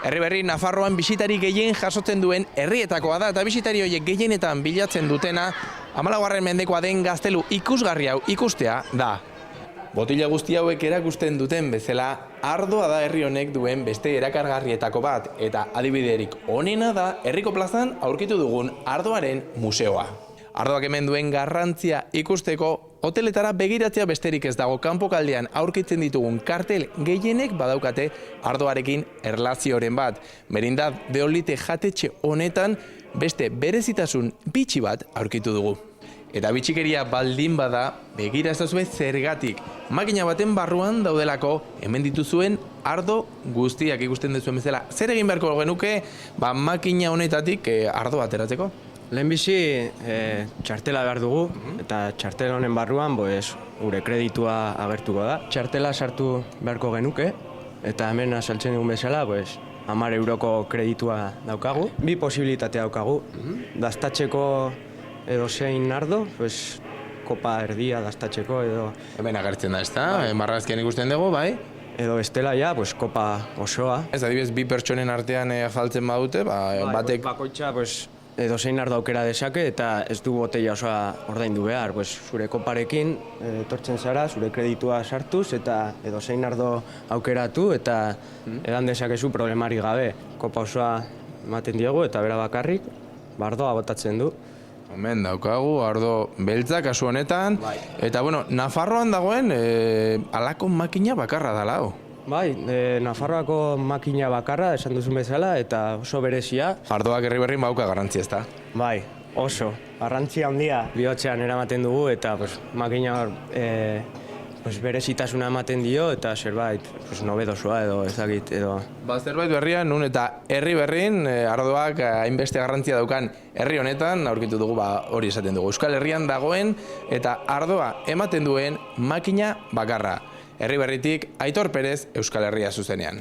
Herriberri Nafarroan bisitari gehien jasotzen duen herrietakoa da eta bisitari horiek gehienetan bilatzen dutena 14. mendekoa den gaztelu ikusgarri hau ikustea da. Botila guzti hauek erakusten duten bezala, ardoa da herri honek duen beste erakargarrietako bat eta adibiderik onena da herriko plazan aurkitu dugun ardoaren museoa. Ardoak hemen duen garrantzia ikusteko hoteletara begiratzea besterik ez dago. Kanpokaldean aurkitzen ditugun kartel gehienek badaukate ardoarekin erlazioren bat. Merindad Deolite jatetxe honetan beste berezitasun bitxi bat aurkitu dugu. Eta bitxikeria baldin bada, begira ezazue zergatik. Makina baten barruan daudelako hemen dituzuen ardo guztiak ikusten duzuen bezala. Zer egin beharko genuke makina honetatik ardoa ateratzeko? Lehenbizi txartela behar dugu, eta txartela honen barruan gure kreditua agertuko da. Txartela sartu beharko genuke, eta hemen azaltzen dugun bezala 10 euroko kreditua daukagu. Bi posibilitate daukagu, daztatzeko edo zein ardo, kopa erdia daztatzeko edo... Hemen agertzen da, ez da? Marrazkian ikusten dugu, bai? Edo bestela ja, kopa osoa. Ez adibidez, bi pertsonen artean afaltzen badute, batek... Bakoitza, edo zein ardo aukera dezake eta ez du botella osoa ordaindu behar. Zure koparekin etortzen zara, zure kreditua sartuz eta edo zein ardo aukeratu eta edan dezakezu problemari gabe. Kopa osoa ematen diegu eta bera bakarrik ardoa botatzen du. Hemen daukagu, ardo beltza kasu honetan. Eta, Nafarroan dagoen halako makina bakarra dala hau. Bai, Nafarroako makina bakarra, esan duzun bezala, eta oso berezia. Ardoak Herriberrin bauka garrantzia, ez da? Bai, oso. Garrantzia handia bihotzean eramaten dugu, eta makina berezitasuna ematen dio, eta zerbait nobedosoa edo ezagit edo... Zerbait berrian, nun eta Herriberrin ardoak hainbeste garrantzia daukan herri honetan, aurkitu dugu hori esaten dugu. Euskal Herrian dagoen eta ardoa ematen duen makina bakarra. Herriberritik, Aitor Perez, Euskal Herria zuzenean.